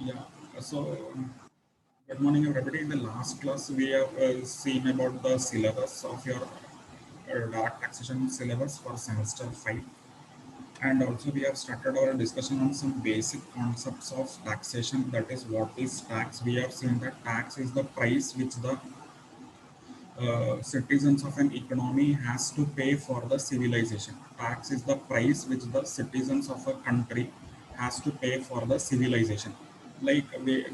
Yeah. So, good morning, everybody. In the last class, we have seen about the syllabus of your direct taxation syllabus for semester 5. And also, we have started our discussion on some basic concepts of taxation. That is, what is tax? We have seen that tax is the price which the citizens of an economy has to pay for the civilization. Tax is the price which the citizens of a country has to pay for the civilization. Like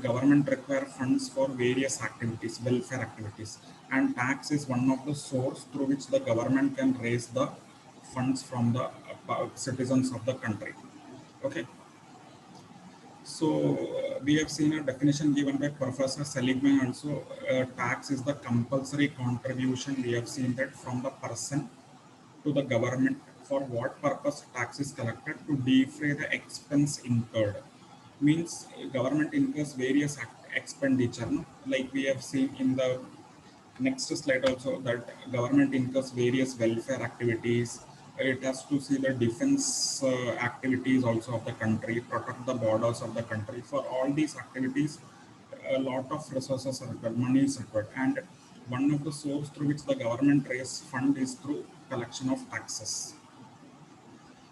government require funds for various activities, welfare activities, and tax is one of the source through which the government can raise the funds from the citizens of the country. Okay. So we have seen a definition given by Professor Seligman also. Tax is the compulsory contribution. We have seen that from the person to the government. For what purpose tax is collected? To defray the expense incurred. Means government incurs various expenditure. No? Like we have seen in the next slide also, that government incurs various welfare activities. It has to see the defense activities also of the country, protect the borders of the country. For all these activities, a lot of resources are required, money is required, and one of the source through which the government raise fund is through collection of taxes.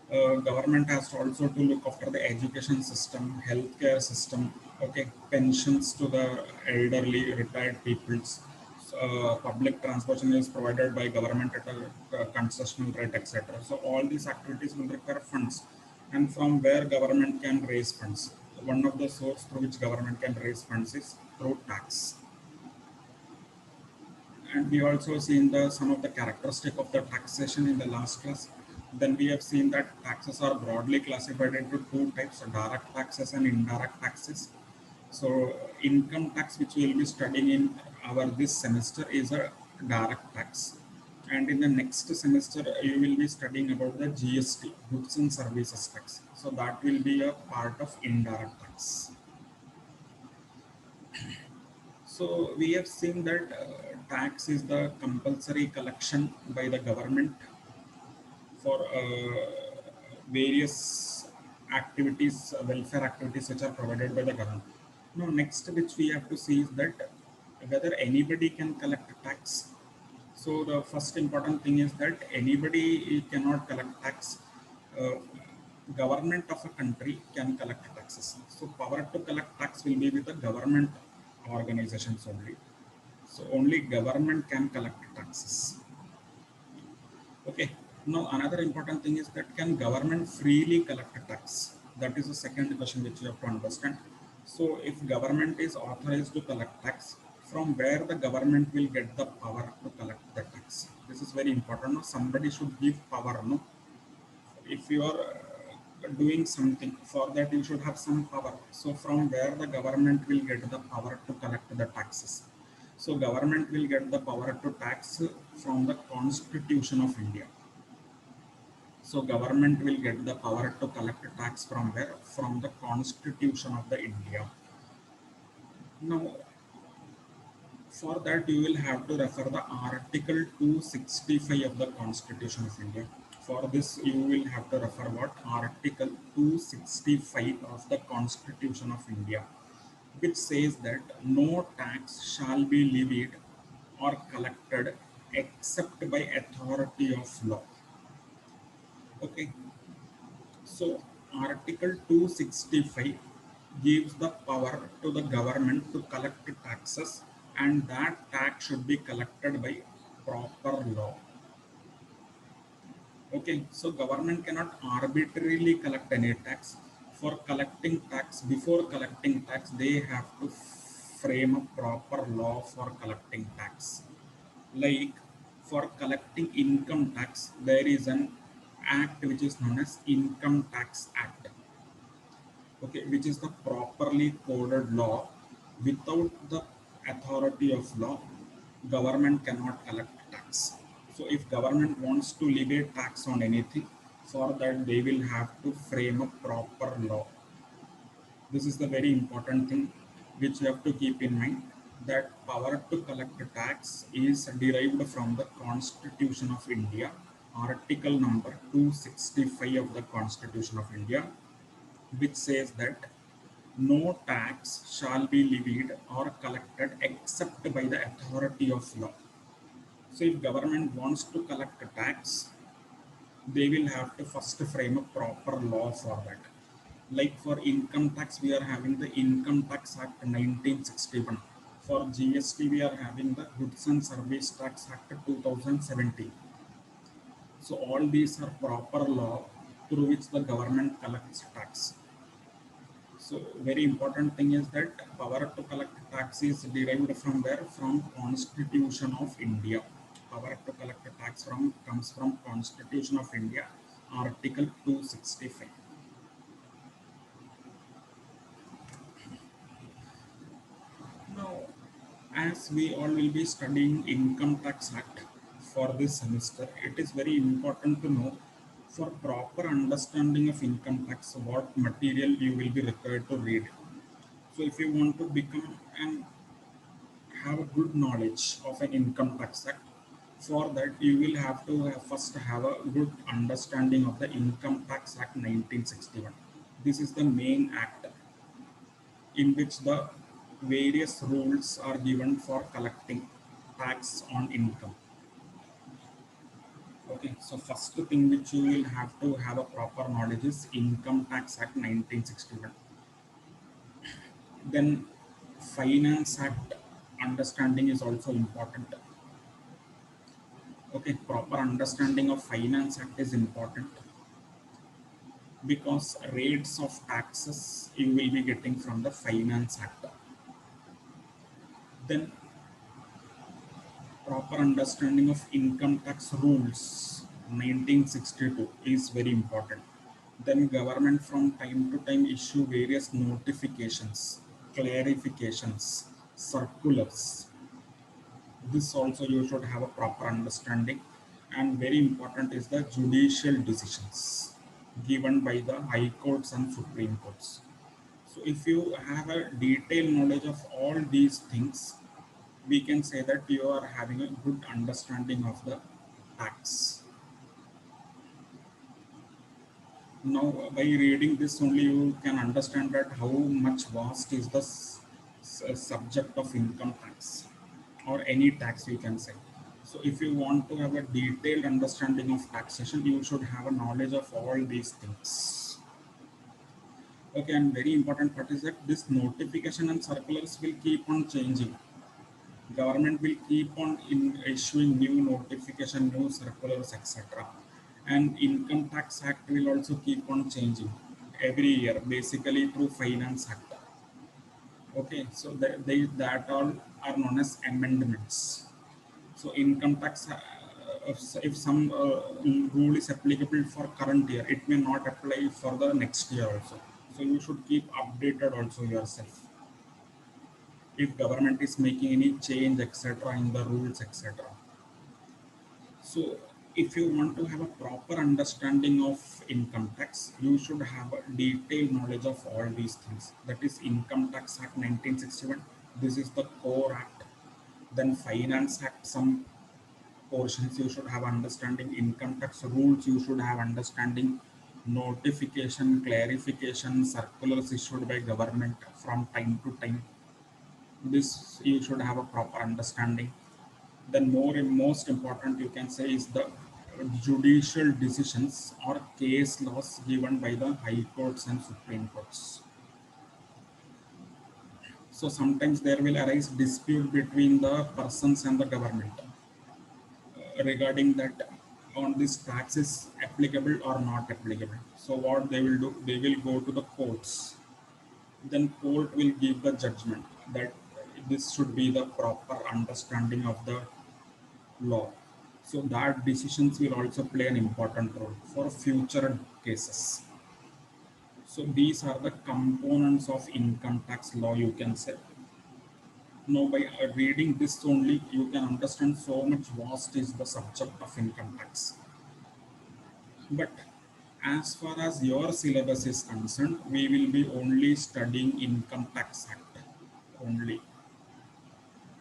Government has to also to look after the education system, healthcare system, okay, pensions to the elderly, retired peoples. Public transportation is provided by government at a concessional rate, etc. So all these activities will require funds, and from where government can raise funds. One of the source through which government can raise funds is through tax. And we also seen the some of the characteristic of the taxation in the last class. Then we have seen that taxes are broadly classified into two types: direct taxes and indirect taxes. So income tax, which we will be studying in our this semester, is a direct tax, and in the next semester you will be studying about the GST, goods and services tax. So that will be a part of indirect tax. So we have seen that tax is the compulsory collection by the government for various activities, welfare activities which are provided by the government. Now, next which we have to see is that whether anybody can collect tax. So the first important thing is that anybody cannot collect tax. Uh, Government of a country can collect taxes. So power to collect tax will be with the government organizations only. So only government can collect taxes. Okay. Now another important thing is that can government freely collect a tax? That is the second question which you have to understand. So if government is authorized to collect tax, from where the government will get the power to collect the tax? This is very important. No? Somebody should give power. No, if you are doing something, for that you should have some power. So from where the government will get the power to collect the taxes? So government will get the power to tax from the Constitution of India. So government will get the power to collect tax from where? From the Constitution of the India. Now, for that you will have to refer the Article 265 of the Constitution of India. For this you will have to refer what? Article 265 of the Constitution of India, which says that no tax shall be levied or collected except by authority of law. Okay. So Article 265 gives the power to the government to collect taxes, and that tax should be collected by proper law. Okay, so government cannot arbitrarily collect any tax. For collecting tax, before collecting tax, they have to frame a proper law for collecting tax. Like for collecting income tax, there is an act which is known as Income Tax Act, okay, which is the properly coded law. Without the authority of law, government cannot collect tax. So if government wants to levy tax on anything, for that they will have to frame a proper law. This is the very important thing which you have to keep in mind, that power to collect tax is derived from the Constitution of India, article number 265 of the Constitution of India, which says that No tax shall be levied or collected except by the authority of law. So if government wants to collect a tax, they will have to first frame a proper law for that. Like for income tax, we are having the Income Tax Act 1961. For GST, we are having the Goods and Service Tax Act 2017. So all these are proper law through which the government collects tax. So very important thing is that power to collect tax is derived from where? From Constitution of India. Power to collect tax from comes from Constitution of India, Article 265. Now, as we all will be studying Income Tax Act for this semester, it is very important to know for proper understanding of income tax what material you will be required to read. So if you want to become and have a good knowledge of an income tax act, for that you will have to first have a good understanding of the Income Tax Act 1961. This is the main act in which the various rules are given for collecting tax on income. Okay, so first thing which you will have to have a proper knowledge is Income Tax Act 1961. Then Finance Act understanding is also important. Okay, proper understanding of Finance Act is important because rates of taxes you will be getting from the Finance Act. Then proper understanding of income tax rules 1962 is very important. Then government from time to time issue various notifications, clarifications, circulars. This also you should have a proper understanding. And very important is the judicial decisions given by the high courts and supreme courts. So if you have a detailed knowledge of all these things, we can say that you are having a good understanding of the tax. Now, by reading this only, you can understand that how much vast is the subject of income tax or any tax we can say. So, if you want to have a detailed understanding of taxation, you should have a knowledge of all these things. Okay, and very important part is that this notification and circulars will keep on changing. Government will keep on issuing new notification, new circulars, etc. And Income Tax Act will also keep on changing every year, basically through Finance Act. Okay, so that all are known as amendments. So income tax, if some rule is applicable for current year, it may not apply for the next year also. So you should keep updated also yourself if government is making any change etc in the rules etc. So if you want to have a proper understanding of income tax, you should have a detailed knowledge of all these things. That is Income Tax Act 1961. This is the core act. Then Finance Act, some portions you should have understanding. Income tax rules you should have understanding. Notification, clarification, circulars issued by government from time to time, this you should have a proper understanding. Then more and most important you can say is the judicial decisions or case laws given by the high courts and supreme courts. So sometimes there will arise dispute between the persons and the government regarding that on this tax is applicable or not applicable. So what they will do, they will go to the courts. Then court will give the judgment that this should be the proper understanding of the law. So that decisions will also play an important role for future cases. So these are the components of income tax law you can say. Now by reading this only you can understand so much vast is the subject of income tax. But as far as your syllabus is concerned, we will be only studying Income Tax Act only.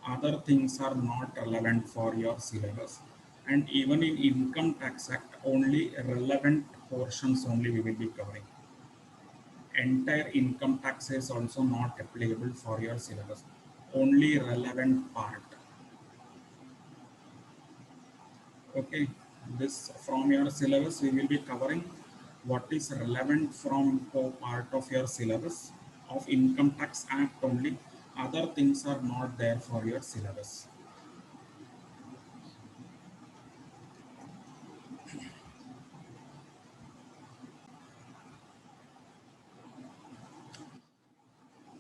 Other things are not relevant for your syllabus. And even in Income Tax Act, only relevant portions only we will be covering. entire income tax is also not applicable for your syllabus, only relevant part. Okay, this from your syllabus we will be covering what is relevant from part of your syllabus of Income Tax Act only. Other things are not there for your syllabus.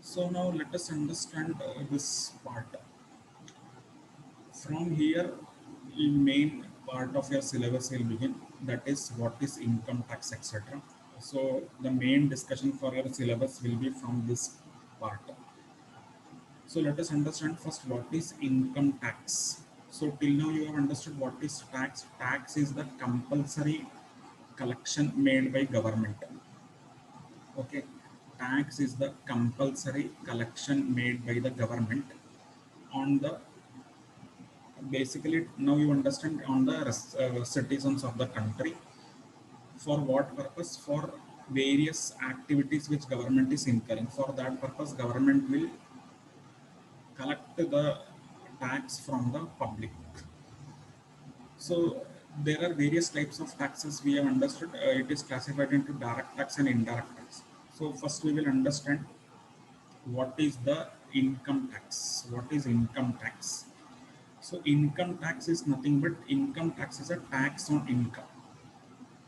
So now let us understand this part. From here, the main part of your syllabus will begin. That is what is income tax, etc. So the main discussion for your syllabus will be from this part. So let us understand first what is income tax. So till now you have understood what is tax. Tax is the compulsory collection made by government. Okay, tax is the compulsory collection made by the government on the, basically now you understand, on the citizens of the country. For what purpose? For various activities which government is incurring. For that purpose government will collect the tax from the public. So there are various types of taxes we have understood. It is classified into direct tax and indirect tax. So first we will understand what is the income tax. What is income tax? So income tax is nothing but, income tax is a tax on income.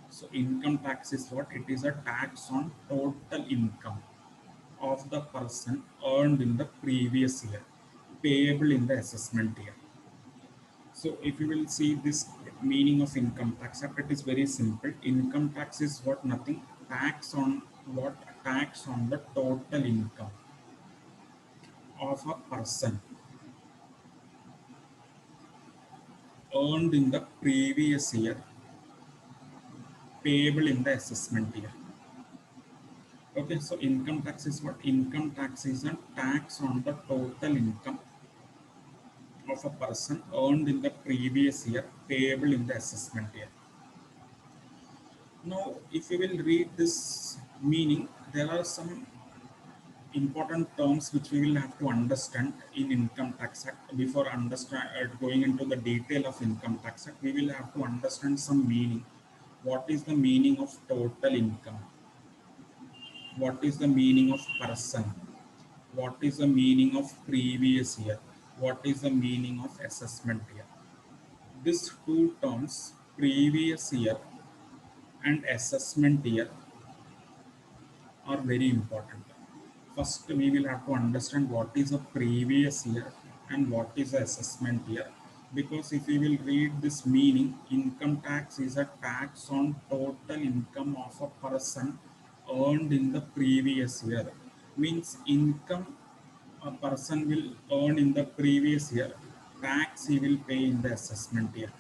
So income tax is what? It is a tax on total income of the person earned in the previous year, payable in the assessment year. So if you will see this meaning of income tax, it is very simple. Income tax is what? Nothing. Tax on what? Tax on the total income of a person earned in the previous year, payable in the assessment year. Okay, so income tax is what? Income tax is a tax on the total income of a person earned in the previous year, payable in the assessment year. Now, if you will read this meaning, there are some important terms which we will have to understand in Income Tax Act. Before going into the detail of Income Tax Act, we will have to understand some meaning. What is the meaning of total income? What is the meaning of person? What is the meaning of previous year? What is the meaning of assessment year? These two terms, previous year and assessment year, are very important. First, we will have to understand what is a previous year and what is the assessment year. Because if we will read this meaning, income tax is a tax on total income of a person earned in the previous year. Means income a person will earn in the previous year, tax he will pay in the assessment year.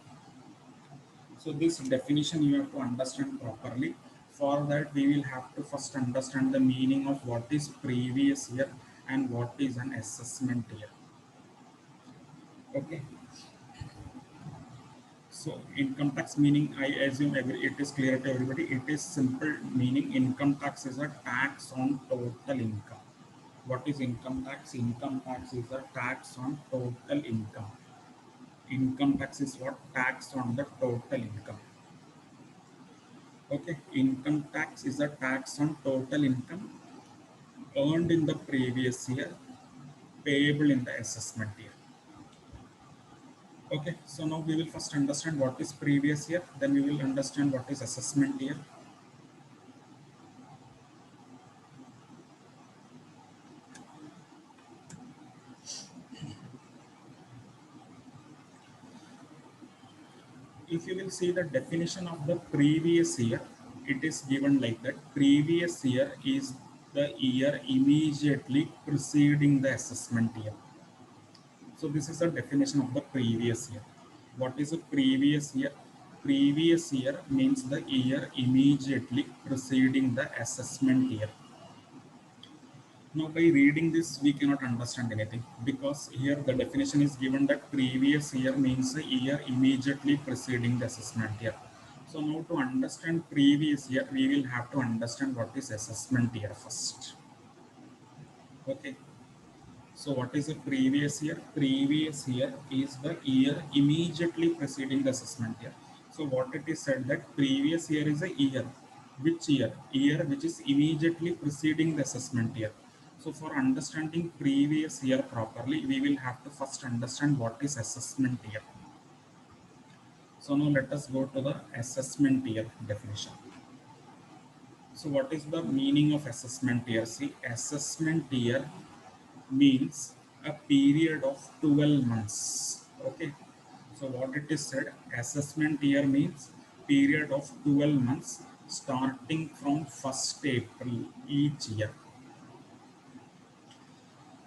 So this definition you have to understand properly. For that, we will have to first understand the meaning of what is previous year and what is an assessment year. Okay. So income tax meaning, I assume it is clear to everybody. It is simple meaning. Income tax is a tax on total income. What is income tax? Income tax is a tax on total income. Income tax is what? Tax on the total income. Okay, income tax is a tax on total income earned in the previous year, payable in the assessment year. Okay, so now we will first understand what is previous year, then we will understand what is assessment year. If you will see the definition of the previous year, it is given like that. Previous year is the year immediately preceding the assessment year. So this is the definition of the previous year. What is a previous year? Previous year means the year immediately preceding the assessment year. Now by reading this, we cannot understand anything, because here the definition is given that previous year means the year immediately preceding the assessment year. So now to understand previous year, we will have to understand what is assessment year first. Okay. So what is the previous year? Previous year is the year immediately preceding the assessment year. So what it is said that previous year is a year. Which year? Year which is immediately preceding the assessment year. So for understanding previous year properly, we will have to first understand what is assessment year. So now let us go to the assessment year definition. So what is the meaning of assessment year? See, assessment year means a period of 12 months. Okay. So what it is said, assessment year means period of 12 months starting from 1st April each year.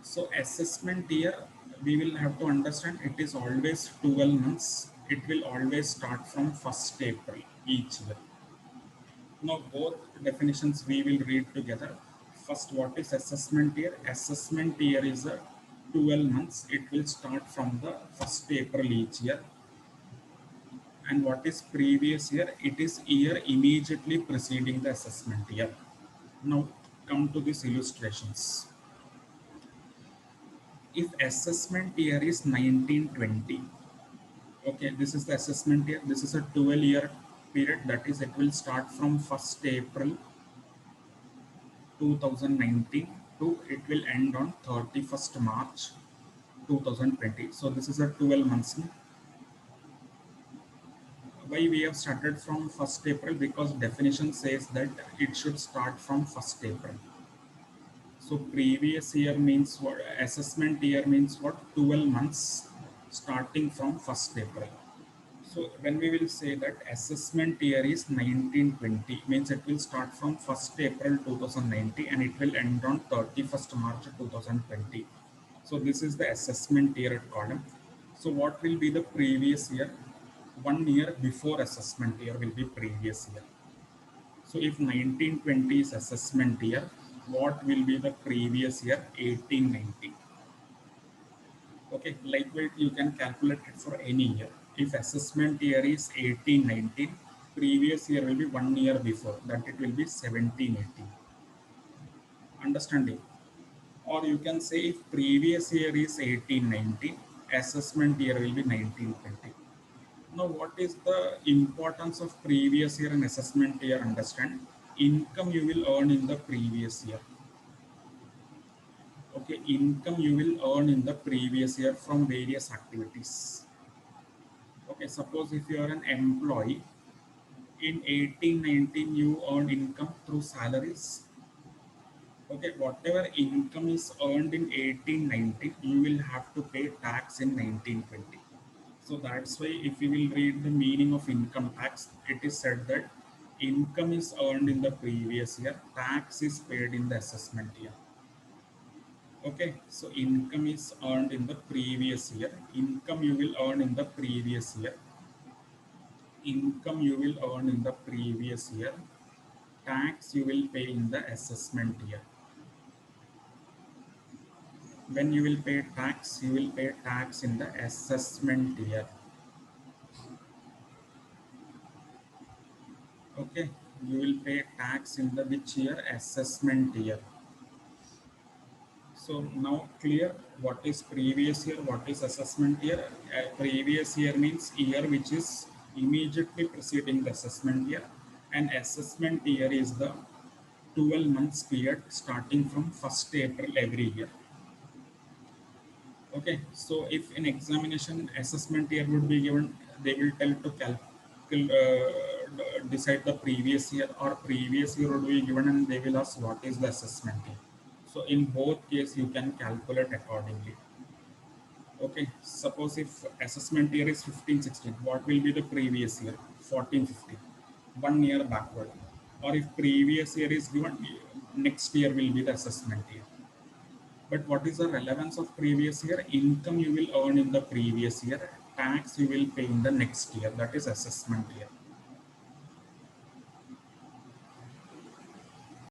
So assessment year, we will have to understand it is always 12 months. It will always start from 1st April each year. Now both definitions we will read together. First, what is assessment year? Assessment year is a 12 months. It will start from the 1st April each year. And what is previous year? It is year immediately preceding the assessment year. Now come to these illustrations. If assessment year is 1920, okay, this is the assessment year. This is a 12-year period. That is, it will start from 1st April 2019 to it will end on 31st March 2020. So this is a 12 months. Why we have started from 1st April? Because definition says that it should start from 1st April. So previous year means what? Assessment year means what? 12 months starting from 1st April. So when we will say that assessment year is 1920, means it will start from 1st April 2090 and it will end on 31st March 2020. So this is the assessment year column. So what will be the previous year? 1 year before assessment year will be previous year. So if 1920 is assessment year, what will be the previous year? 1890. Okay, likewise you can calculate it for any year. If assessment year is 1819, previous year will be 1 year before, that it will be 1780. Understanding? Or you can say if previous year is 1890, assessment year will be 1920. Now what is the importance of previous year and assessment year? Understand, income you will earn in the previous year. Okay, income you will earn in the previous year from various activities. Okay, suppose if you are an employee, in 1819 you earn income through salaries. Okay, whatever income is earned in 1890, you will have to pay tax in 1920. So that's why if you will read the meaning of income tax, it is said that income is earned in the previous year, tax is paid in the assessment year. Okay, so income is earned in the previous year. Income you will earn in the previous year. Income you will earn in the previous year. Tax you will pay in the assessment year. When you will pay tax, you will pay tax in the assessment year. Okay, you will pay tax in the which year? Assessment year. So now clear what is previous year, what is assessment year. Previous year means year which is immediately preceding the assessment year, and assessment year is the 12 months period starting from 1st April every year. Okay, so if in examination assessment year would be given, they will tell to decide the previous year, or previous year would be given and they will ask what is the assessment year. So in both cases you can calculate accordingly. Okay, suppose if assessment year is 15-16, what will be the previous year? 14-15, 1 year backward. Or if previous year is given, next year will be the assessment year. But what is the relevance of previous year? Income you will earn in the previous year, tax you will pay in the next year, that is assessment year.